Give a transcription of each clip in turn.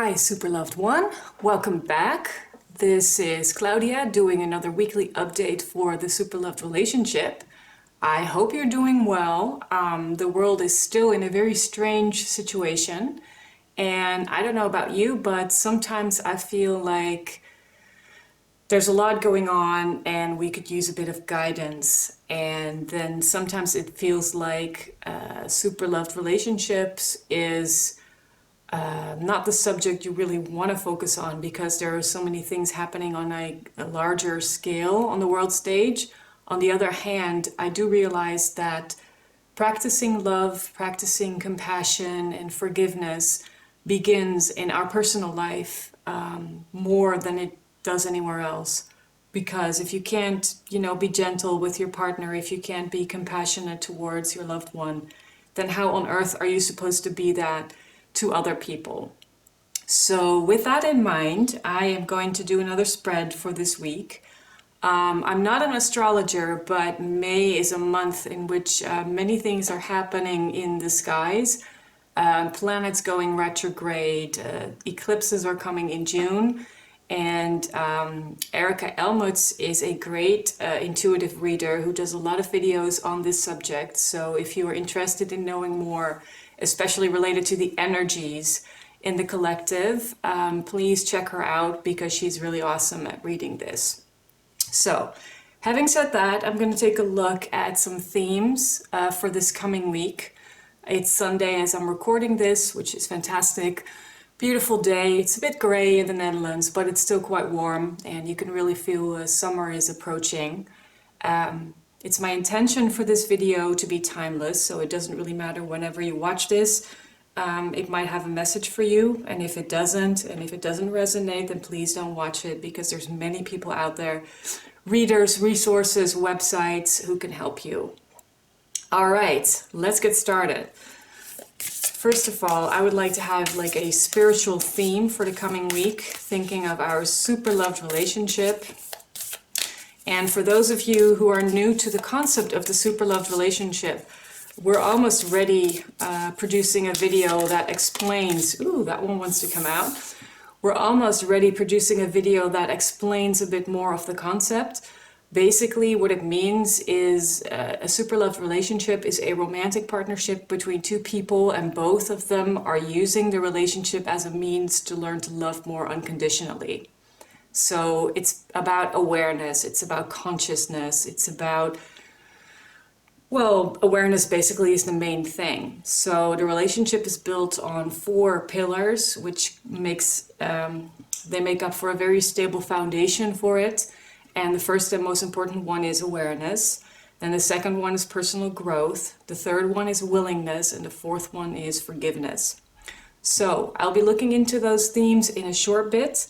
Hi, super loved one. Welcome back. This is Claudia doing another weekly update for the super loved relationship. I hope you're doing well. The world is still in a very strange situation. And I don't know about you, but sometimes I feel like there's a lot going on and we could use a bit of guidance. And then sometimes it feels like super loved relationships is not the subject you really want to focus on because there are so many things happening on a larger scale on the world stage. On the other hand, I do realize that practicing love, practicing compassion and forgiveness begins in our personal life more than it does anywhere else. Because if you can't, be gentle with your partner, if you can't be compassionate towards your loved one, then how on earth are you supposed to be that to other people? So with that in mind, I am going to do another spread for this week. I'm not an astrologer, but May is a month in which many things are happening in the skies. Planets going retrograde, eclipses are coming in June, and Erica Elmutz is a great intuitive reader who does a lot of videos on this subject. So if you are interested in knowing more, especially related to the energies in the collective, please check her out because she's really awesome at reading this. So, having said that, I'm going to take a look at some themes for this coming week. It's Sunday as I'm recording this, which is fantastic. Beautiful day. It's a bit gray in the Netherlands, but it's still quite warm and you can really feel summer is approaching. It's my intention for this video to be timeless, so it doesn't really matter whenever you watch this. It might have a message for you, and if it doesn't resonate, then please don't watch it because there's many people out there, readers, resources, websites who can help you. All right, let's get started. First of all, I would like to have like a spiritual theme for the coming week, thinking of our super loved relationship. And for those of you who are new to the concept of the super loved relationship, we're almost ready producing a video that explains, ooh, that one wants to come out. We're almost ready producing a video that explains a bit more of the concept. Basically, what it means is a super loved relationship is a romantic partnership between two people, and both of them are using the relationship as a means to learn to love more unconditionally. So it's about awareness, it's about consciousness, it's about, well, awareness basically is the main thing. So the relationship is built on 4 pillars, which they make up for a very stable foundation for it. And the first and most important one is awareness. Then the second one is personal growth. The third one is willingness. And the fourth one is forgiveness. So I'll be looking into those themes in a short bit.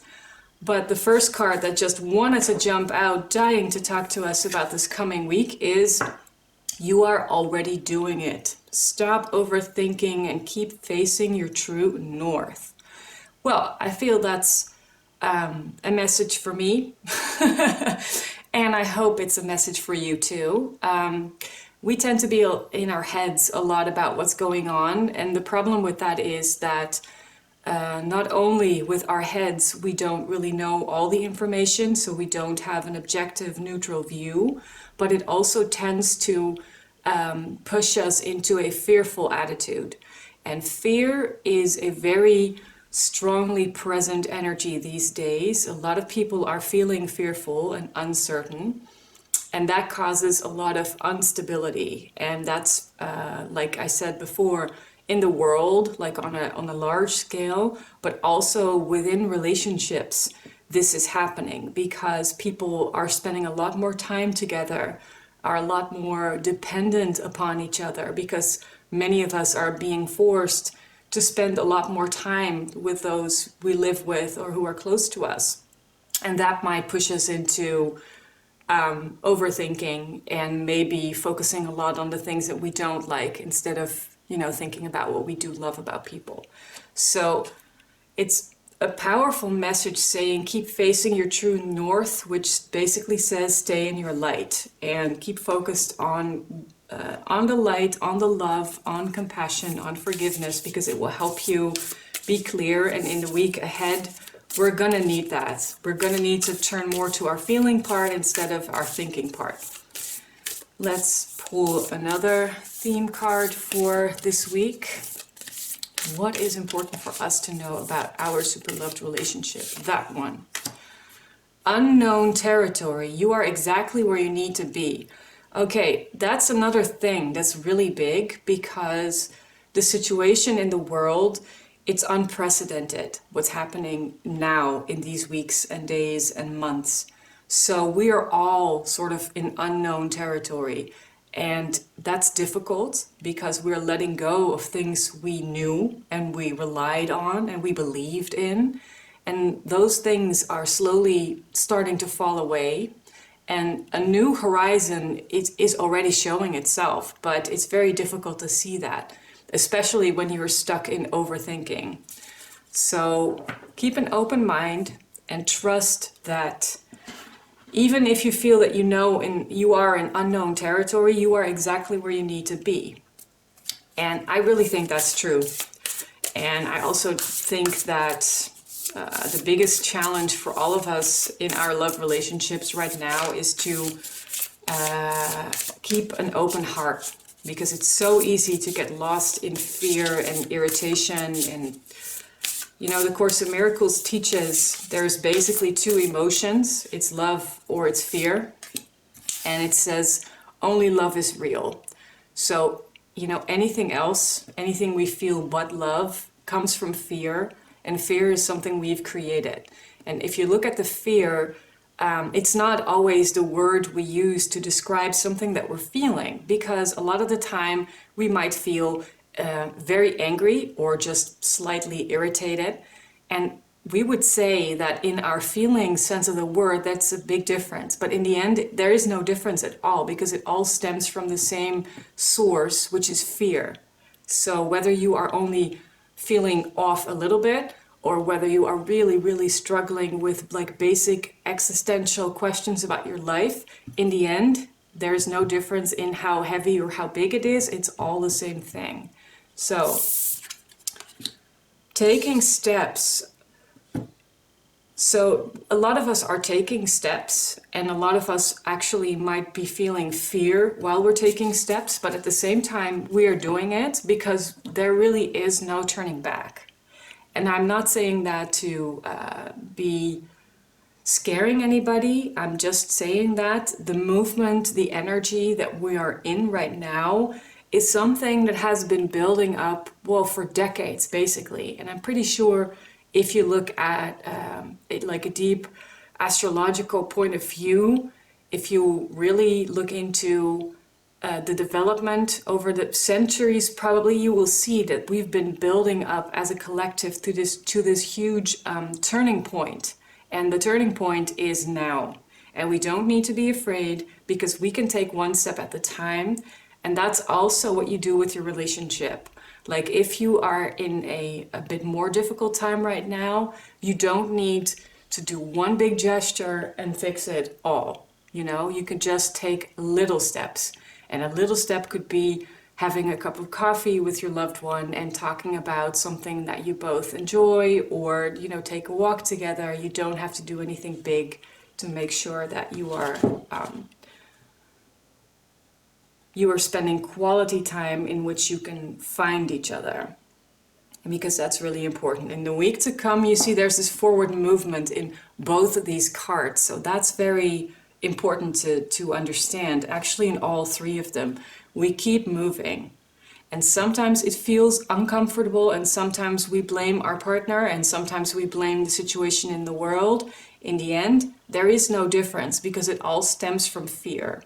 But the first card that just wanted to jump out, dying to talk to us about this coming week is you are already doing it. Stop overthinking and keep facing your true north. Well, I feel that's a message for me. And I hope it's a message for you too. We tend to be in our heads a lot about what's going on. And the problem with that is that not only with our heads, we don't really know all the information, so we don't have an objective, neutral view, but it also tends to push us into a fearful attitude. And fear is a very strongly present energy these days. A lot of people are feeling fearful and uncertain, and that causes a lot of instability. And that's, like I said before, in the world, like on a large scale, but also within relationships, this is happening because people are spending a lot more time together, are a lot more dependent upon each other, because many of us are being forced to spend a lot more time with those we live with or who are close to us. And that might push us into overthinking and maybe focusing a lot on the things that we don't like instead of thinking about what we do love about people. So it's a powerful message saying keep facing your true north, which basically says stay in your light and keep focused on the light, on the love, on compassion, on forgiveness, because it will help you be clear, and in the week ahead, we're gonna need that. We're gonna need to turn more to our feeling part instead of our thinking part. Let's pull another theme card for this week. What is important for us to know about our super loved relationship? That one. Unknown territory. You are exactly where you need to be. Okay, that's another thing that's really big, because the situation in the world, it's unprecedented what's happening now in these weeks and days and months. So we are all sort of in unknown territory, and that's difficult because we're letting go of things we knew and we relied on and we believed in, and those things are slowly starting to fall away. And a new horizon is already showing itself, but it's very difficult to see that, especially when you're stuck in overthinking. So keep an open mind and trust that even if you feel that you are in unknown territory, you are exactly where you need to be. And I really think that's true. And I also think that the biggest challenge for all of us in our love relationships right now is to keep an open heart, because it's so easy to get lost in fear and irritation. And the Course in Miracles teaches there's basically two emotions. It's love or it's fear. And it says only love is real. So, anything else, anything we feel but love, comes from fear. And fear is something we've created. And if you look at the fear, it's not always the word we use to describe something that we're feeling, because a lot of the time we might feel very angry or just slightly irritated. And we would say that in our feeling sense of the word, that's a big difference. But in the end, there is no difference at all, because it all stems from the same source, which is fear. So whether you are only feeling off a little bit, or whether you are really, really struggling with like basic existential questions about your life, in the end, there is no difference in how heavy or how big it is. It's all the same thing. So, taking steps. So a lot of us are taking steps, and a lot of us actually might be feeling fear while we're taking steps, but at the same time we are doing it because there really is no turning back. And I'm not saying that to be scaring anybody. I'm just saying that the movement, the energy that we are in right now is something that has been building up, well, for decades, basically. And I'm pretty sure if you look at it like a deep astrological point of view, if you really look into the development over the centuries, probably you will see that we've been building up as a collective to this huge turning point. And the turning point is now. And we don't need to be afraid, because we can take one step at a time. And that's also what you do with your relationship. Like if you are in a bit more difficult time right now, you don't need to do one big gesture and fix it all. You can just take little steps. And a little step could be having a cup of coffee with your loved one and talking about something that you both enjoy, or, take a walk together. You don't have to do anything big to make sure that you are spending quality time in which you can find each other. Because that's really important. In the week to come, you see there's this forward movement in both of these cards. So that's very important to understand. Actually, in all three of them, we keep moving. And sometimes it feels uncomfortable, and sometimes we blame our partner, and sometimes we blame the situation in the world. In the end, there is no difference, because it all stems from fear.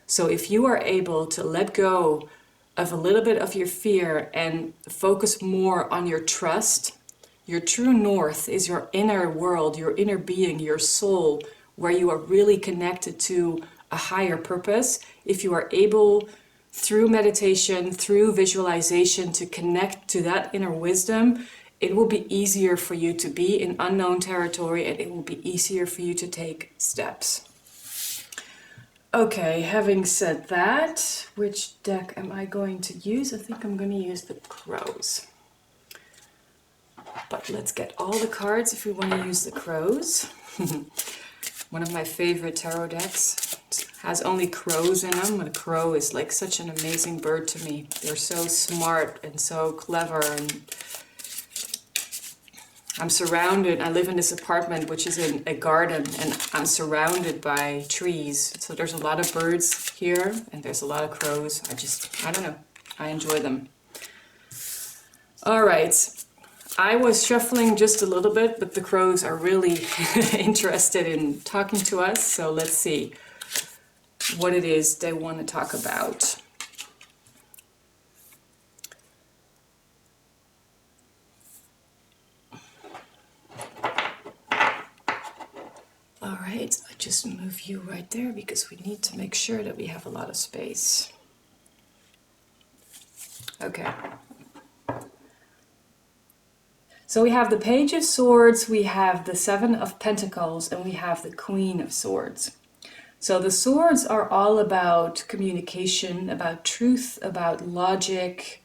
So if you are able to let go of a little bit of your fear and focus more on your trust, your true north is your inner world, your inner being, your soul, where you are really connected to a higher purpose. If you are able, through meditation, through visualization, to connect to that inner wisdom, it will be easier for you to be in unknown territory, and it will be easier for you to take steps. Okay, having said that, which deck am I going to use? I think I'm going to use the Crows. But let's get all the cards if we want to use the crows. One of my favorite tarot decks. It has only crows in them. A crow is like such an amazing bird to me. They're so smart and so clever, and I'm surrounded, I live in this apartment which is in a garden, and I'm surrounded by trees. So there's a lot of birds here and there's a lot of crows. I don't know, I enjoy them. All right, I was shuffling just a little bit, but the crows are really interested in talking to us. So let's see what it is they want to talk about. All right, I just move you right there because we need to make sure that we have a lot of space. Okay. So we have the Page of Swords, we have the Seven of Pentacles, and we have the Queen of Swords. So the swords are all about communication, about truth, about logic,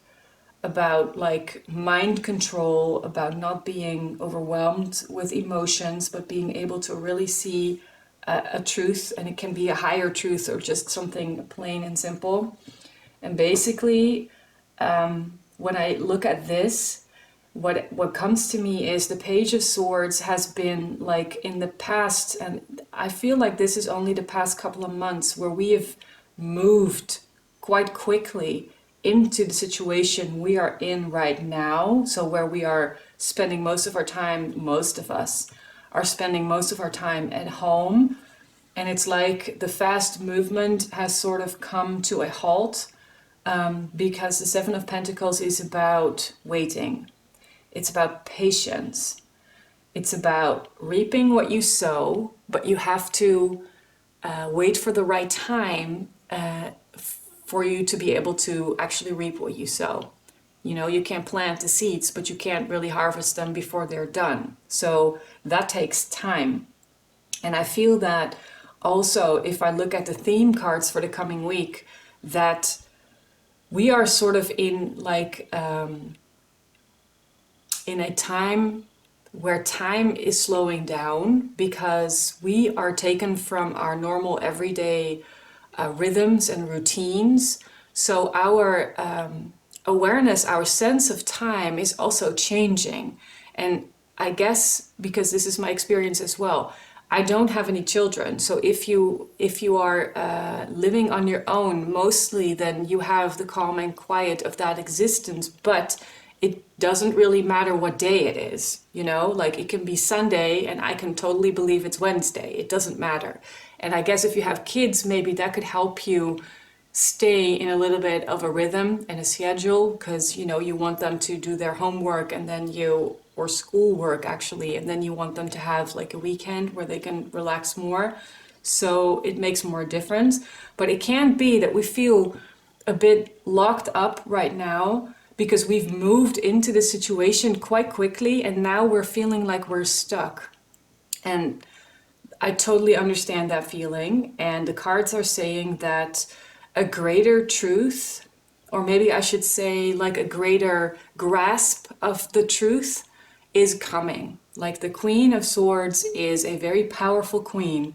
about like mind control, about not being overwhelmed with emotions, but being able to really see a truth, and it can be a higher truth or just something plain and simple. And basically, when I look at this, what comes to me is the Page of Swords has been like in the past, and I feel like this is only the past couple of months where we have moved quite quickly into the situation we are in right now. So where we are spending most of our time, most of us are spending most of our time at home, and it's like the fast movement has sort of come to a halt, because the Seven of Pentacles is about waiting. It's about patience. It's about reaping what you sow, but you have to wait for the right time for you to be able to actually reap what you sow. You know, you can't plant the seeds, but you can't really harvest them before they're done. So that takes time. And I feel that also, if I look at the theme cards for the coming week, that we are sort of in like in a time where time is slowing down, because we are taken from our normal everyday rhythms and routines. So our awareness, our sense of time is also changing. And I guess because this is my experience as well, I don't have any children. So if you are living on your own mostly, then you have the calm and quiet of that existence. But it doesn't really matter what day it is, you know, like it can be Sunday and I can totally believe it's Wednesday. It doesn't matter. And I guess if you have kids, maybe that could help you stay in a little bit of a rhythm and a schedule, because, you know, you want them to do their homework and then or schoolwork actually, and then you want them to have like a weekend where they can relax more. So it makes more difference. But it can be that we feel a bit locked up right now, because we've moved into the situation quite quickly and now we're feeling like we're stuck. And I totally understand that feeling. And the cards are saying that a greater truth, or maybe I should say like a greater grasp of the truth, is coming. Like the Queen of Swords is a very powerful queen.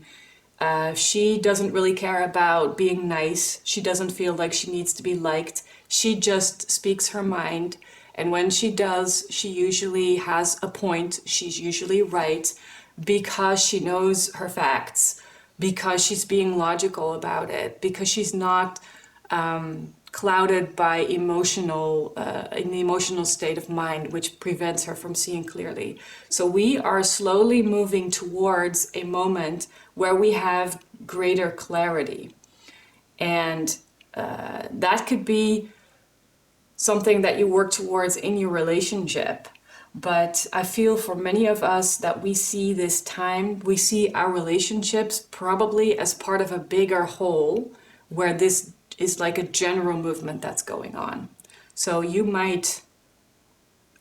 She doesn't really care about being nice. She doesn't feel like she needs to be liked. She just speaks her mind. And when she does, she usually has a point. She's usually right because she knows her facts, because she's being logical about it, because she's not clouded by an emotional state of mind, which prevents her from seeing clearly. So we are slowly moving towards a moment where we have greater clarity. And that could be something that you work towards in your relationship. But I feel for many of us that we see this time, we see our relationships probably as part of a bigger whole, where this is like a general movement that's going on. So you might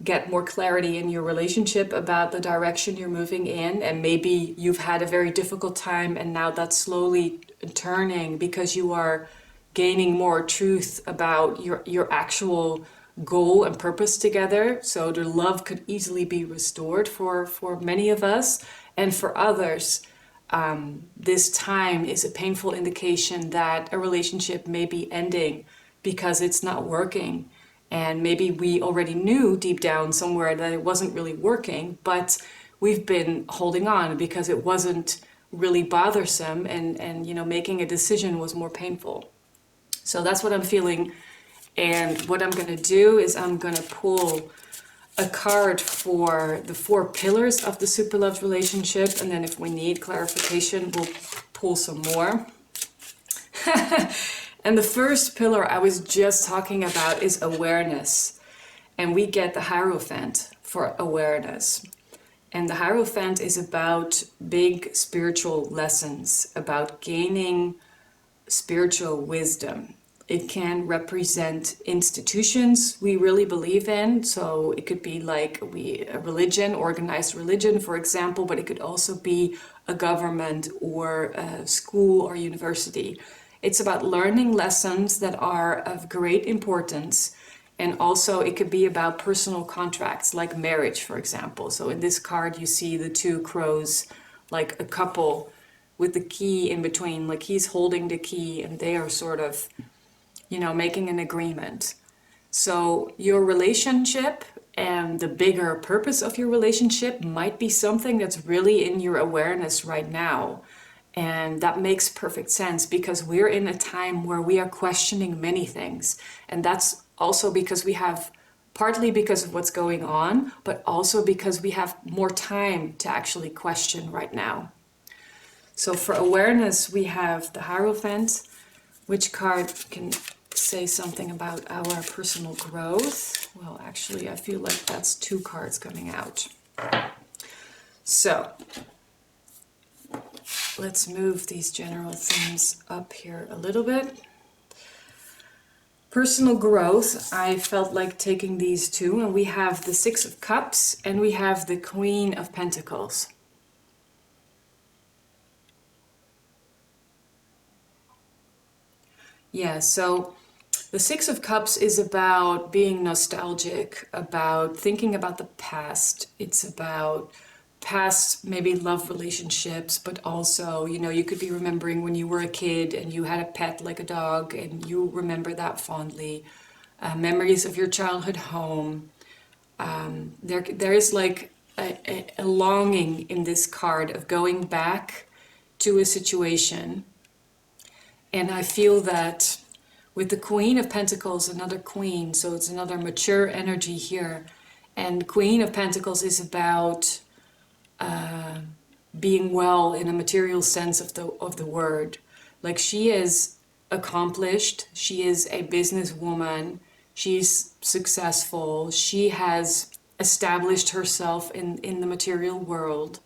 get more clarity in your relationship about the direction you're moving in, and maybe you've had a very difficult time and now that's slowly turning because you are gaining more truth about your actual goal and purpose together. So the love could easily be restored for many of us. And for others, this time is a painful indication that a relationship may be ending because it's not working. And maybe we already knew deep down somewhere that it wasn't really working, but we've been holding on because it wasn't really bothersome, and you know, making a decision was more painful. So that's what I'm feeling. And what I'm going to do is I'm going to pull a card for the 4 pillars of the super love relationship, and then if we need clarification, we'll pull some more. And the first pillar I was just talking about is awareness, and we get the Hierophant for awareness. And the Hierophant is about big spiritual lessons, about gaining spiritual wisdom. It can represent institutions we really believe in. So it could be like a religion, organized religion, for example, but it could also be a government or a school or university. It's about learning lessons that are of great importance. And also it could be about personal contracts, like marriage, for example. So in this card, you see the 2 crows, like a couple with the key in between, like he's holding the key and they are sort of, you know, making an agreement. So your relationship and the bigger purpose of your relationship might be something that's really in your awareness right now. And that makes perfect sense because we're in a time where we are questioning many things. And that's also because we have, partly because of what's going on, but also because we have more time to actually question right now. So for awareness, we have the Hierophant. Which card can say something about our personal growth? Well, actually, I feel like that's 2 cards coming out. So let's move these general themes up here a little bit. Personal growth, I felt like taking these 2, and we have the 6 of Cups and we have the Queen of Pentacles. Yeah, so the 6 of Cups is about being nostalgic, about thinking about the past. It's about past, maybe love relationships, but also, you know, you could be remembering when you were a kid and you had a pet like a dog and you remember that fondly. Memories of your childhood home. There is like a longing in this card of going back to a situation. And I feel that with the Queen of Pentacles, another queen, so it's another mature energy here. And Queen of Pentacles is about being well in a material sense of the word. Like she is accomplished, she is a businesswoman, she's successful, she has established herself in the material world.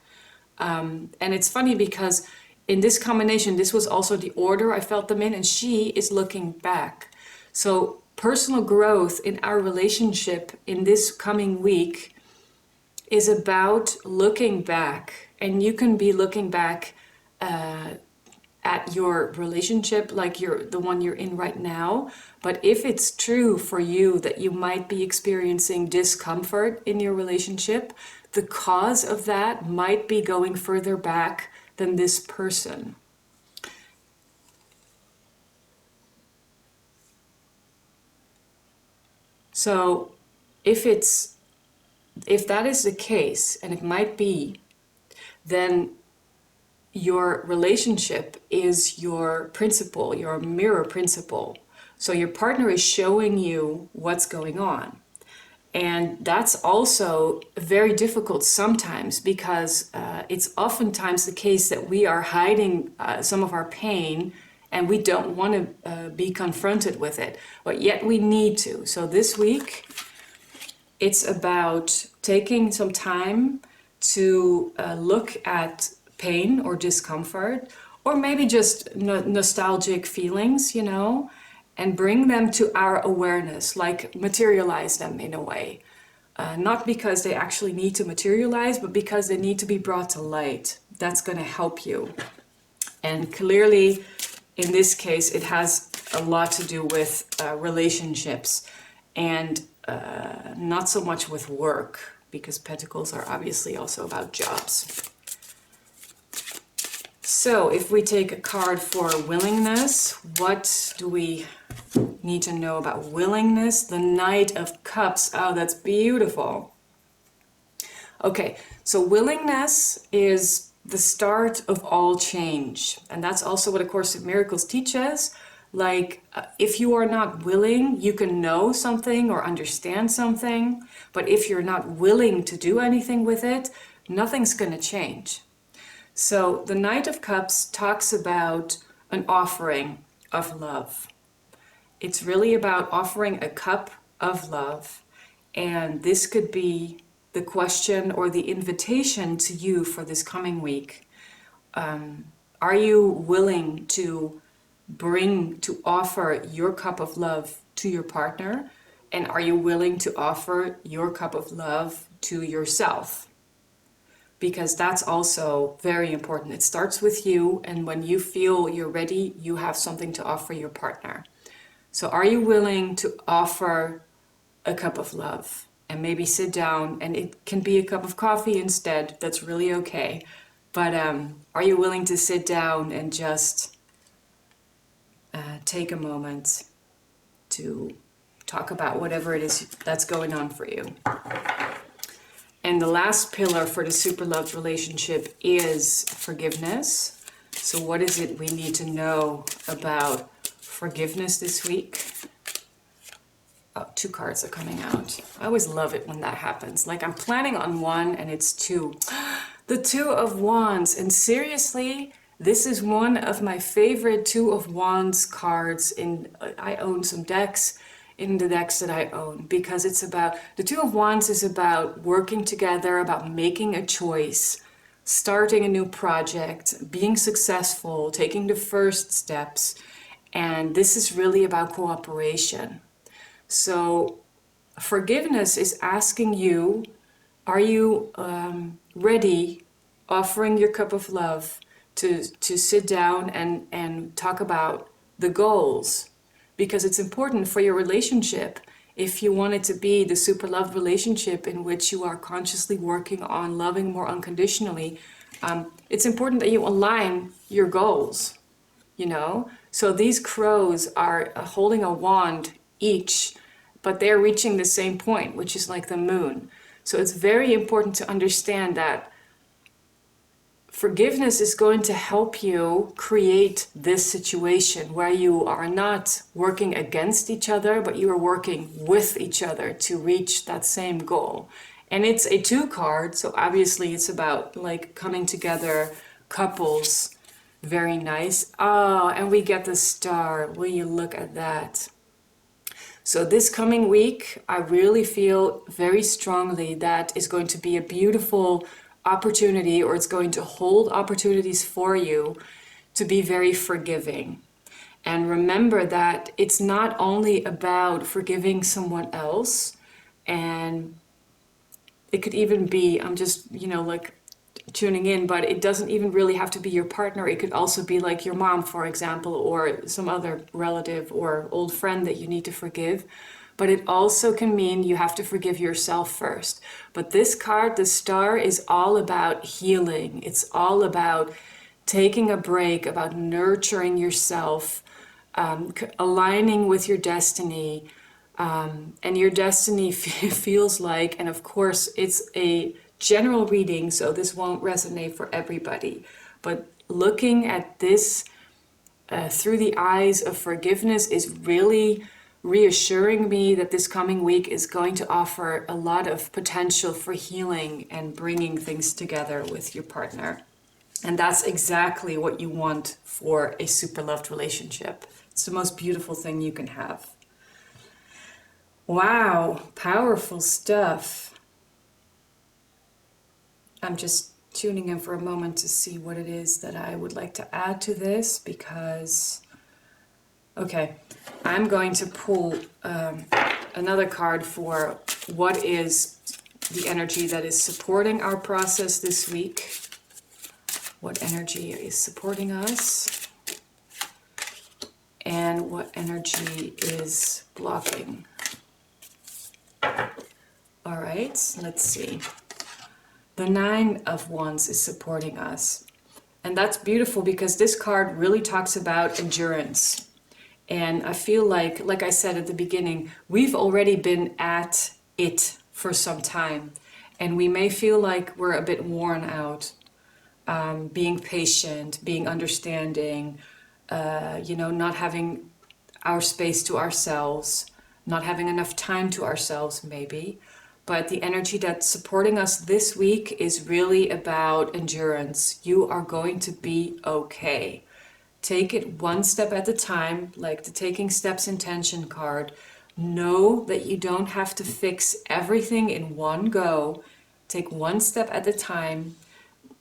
And it's funny because in this combination, this was also the order I felt them in, and she is looking back. So personal growth in our relationship in this coming week is about looking back. And you can be looking back at your relationship, like the one you're in right now. But if it's true for you that you might be experiencing discomfort in your relationship, the cause of that might be going further back than this person. So if that is the case, and it might be, then your relationship is your principle, your mirror principle. So your partner is showing you what's going on. And that's also very difficult sometimes because it's oftentimes the case that we are hiding some of our pain and we don't want to be confronted with it, but yet we need to. So this week, it's about taking some time to look at pain or discomfort, or maybe just nostalgic feelings, you know, and bring them to our awareness, like materialize them in a way. Not because they actually need to materialize, but because they need to be brought to light. That's going to help you. And clearly, in this case, it has a lot to do with relationships. And not so much with work, because pentacles are obviously also about jobs. So if we take a card for willingness, what do we need to know about willingness? The Knight of Cups. Oh, that's beautiful. Okay, so willingness is the start of all change. And that's also what A Course in Miracles teaches. Like, if you are not willing, you can know something or understand something, but if you're not willing to do anything with it, nothing's going to change. So the Knight of Cups talks about an offering of love. It's really about offering a cup of love, and this could be the question or the invitation to you for this coming week. Are you willing to offer your cup of love to your partner? And are you willing to offer your cup of love to yourself? Because that's also very important. It starts with you, and when you feel you're ready, you have something to offer your partner. So are you willing to offer a cup of love? And maybe sit down, and it can be a cup of coffee instead. That's really okay. But are you willing to sit down and just take a moment to talk about whatever it is that's going on for you? And the last pillar for the super loved relationship is forgiveness. So what is it we need to know about forgiveness this week? Oh, 2 cards are coming out. I always love it when that happens. Like, I'm planning on one and it's 2. The 2 of Wands. And seriously, this is one of my favorite 2 of Wands cards. I own some decks in the decks that I own, because it's about, the 2 of Wands is about working together, about making a choice, starting a new project, being successful, taking the first steps. And this is really about cooperation. So forgiveness is asking you, are you ready, offering your cup of love, to sit down and talk about the goals? Because it's important for your relationship. If you want it to be the super loved relationship in which you are consciously working on loving more unconditionally, it's important that you align your goals, you know? So these crows are holding a wand each, but they're reaching the same point, which is like the moon. So it's very important to understand that forgiveness is going to help you create this situation where you are not working against each other, but you are working with each other to reach that same goal. And it's a 2 card, so obviously it's about like coming together, couples. Very nice. Oh, and we get the star. Will you look at that? So this coming week, I really feel very strongly that is going to be a beautiful opportunity, or it's going to hold opportunities for you to be very forgiving. And remember that it's not only about forgiving someone else, and it could even be, I'm just, like tuning in, but it doesn't even really have to be your partner. It could also be like your mom, for example, or some other relative or old friend that you need to forgive. But it also can mean you have to forgive yourself first. But this card, the star, is all about healing. It's all about taking a break, about nurturing yourself, aligning with your destiny. And your destiny feels like, and of course it's a general reading, so this won't resonate for everybody, but looking at this through the eyes of forgiveness is really reassuring me that this coming week is going to offer a lot of potential for healing and bringing things together with your partner. And that's exactly what you want for a super loved relationship. It's the most beautiful thing you can have. Wow, powerful stuff. I'm just tuning in for a moment to see what it is that I would like to add to this, because, okay, I'm going to pull another card for what is the energy that is supporting our process this week. What energy is supporting us, and what energy is blocking. All right, let's see. The Nine of Wands is supporting us. And that's beautiful because this card really talks about endurance. And I feel like I said at the beginning, we've already been at it for some time. And we may feel like we're a bit worn out, being patient, being understanding, not having our space to ourselves, not having enough time to ourselves, maybe. But the energy that's supporting us this week is really about endurance. You are going to be okay. Take it one step at a time, like the Taking Steps Intention card. Know that you don't have to fix everything in one go. Take one step at a time.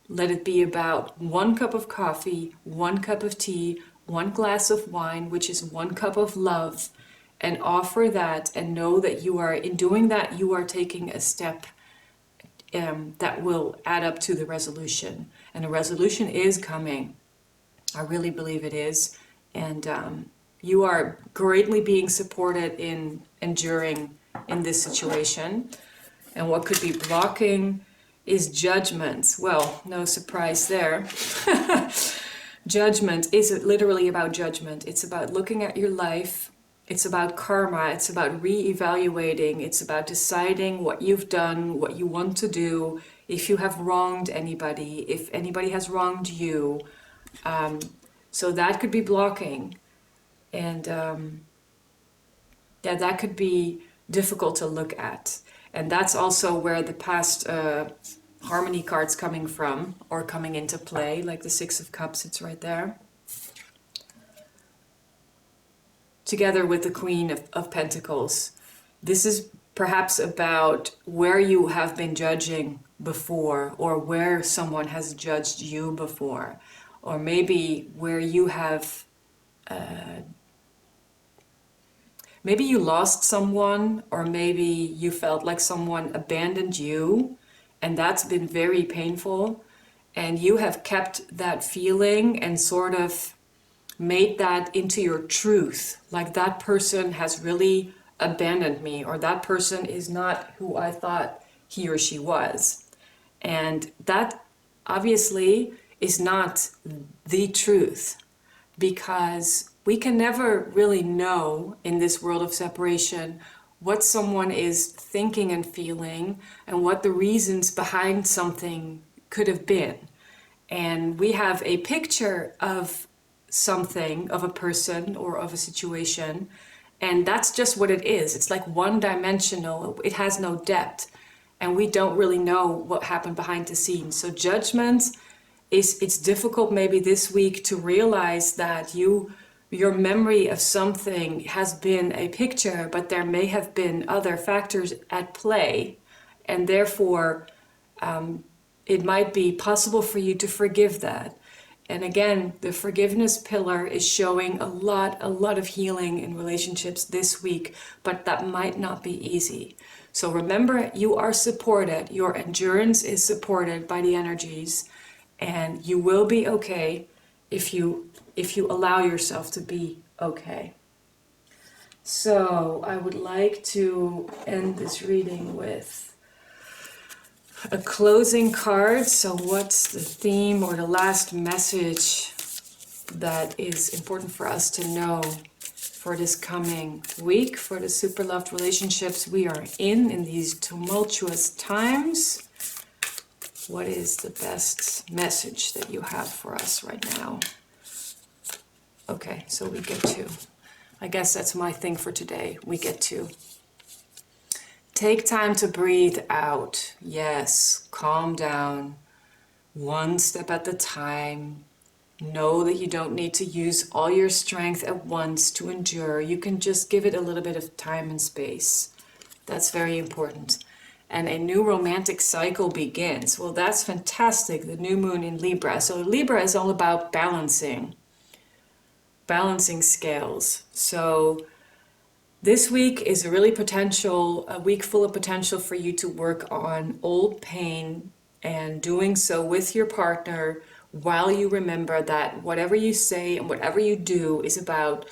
Let it be about 1 cup of coffee, 1 cup of tea, 1 glass of wine, which is 1 cup of love, and offer that and know that you are, in doing that, you are taking a step that will add up to the resolution. And the resolution is coming. I really believe it is. And you are greatly being supported in enduring in this situation. And what could be blocking is judgment. Well, no surprise there. Judgment is literally about judgment. It's about looking at your life. It's about karma. It's about re-evaluating. It's about deciding what you've done, what you want to do, if you have wronged anybody, if anybody has wronged you. So that could be blocking. And that could be difficult to look at. And that's also where the past harmony cards coming from or coming into play, like the Six of Cups, it's right there. Together with the Queen of Pentacles. This is perhaps about where you have been judging before, or where someone has judged you before, or maybe where you have maybe you lost someone, or maybe you felt like someone abandoned you, and that's been very painful, and you have kept that feeling and sort of made that into your truth, like that person has really abandoned me, or that person is not who I thought he or she was. And that obviously is not the truth, because we can never really know in this world of separation what someone is thinking and feeling and what the reasons behind something could have been. And we have a picture of something, of a person or of a situation, and that's just what it is. It's like one-dimensional. It has no depth, and we don't really know what happened behind the scenes. So judgment it's difficult maybe this week to realize that your memory of something has been a picture, but there may have been other factors at play, and therefore it might be possible for you to forgive that. And again, the forgiveness pillar is showing a lot of healing in relationships this week, but that might not be easy. So remember, you are supported. Your endurance is supported by the energies, and you will be okay if you allow yourself to be okay. So I would like to end this reading with a closing card. So what's the theme or the last message that is important for us to know for this coming week, for the super loved relationships we are in these tumultuous times? What is the best message that you have for us right now? Okay, so we get to, I guess that's my thing for today. We get to take time to breathe out. Yes, calm down. One step at a time. Know that you don't need to use all your strength at once to endure. You can just give it a little bit of time and space. That's very important. And a new romantic cycle begins. Well, that's fantastic. The new moon in Libra. So Libra is all about balancing scales. So this week is a week full of potential for you to work on old pain, and doing so with your partner while you remember that whatever you say and whatever you do is about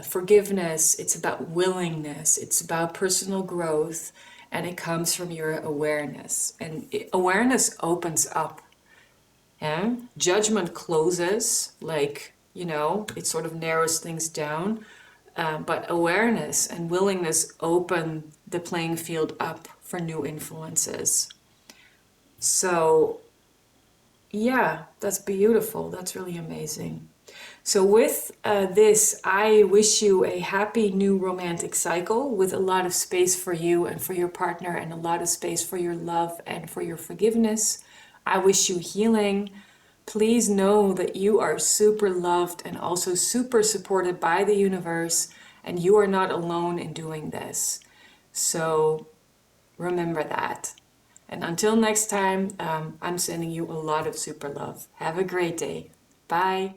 forgiveness, it's about willingness, it's about personal growth, and it comes from your awareness. And awareness opens up. Yeah? Judgment closes, like, it sort of narrows things down. But awareness and willingness open the playing field up for new influences. So, yeah, that's beautiful. That's really amazing. So with this, I wish you a happy new romantic cycle with a lot of space for you and for your partner, and a lot of space for your love and for your forgiveness. I wish you healing. Please know that you are super loved and also super supported by the universe, and you are not alone in doing this. So remember that. And until next time, I'm sending you a lot of super love. Have a great day. Bye.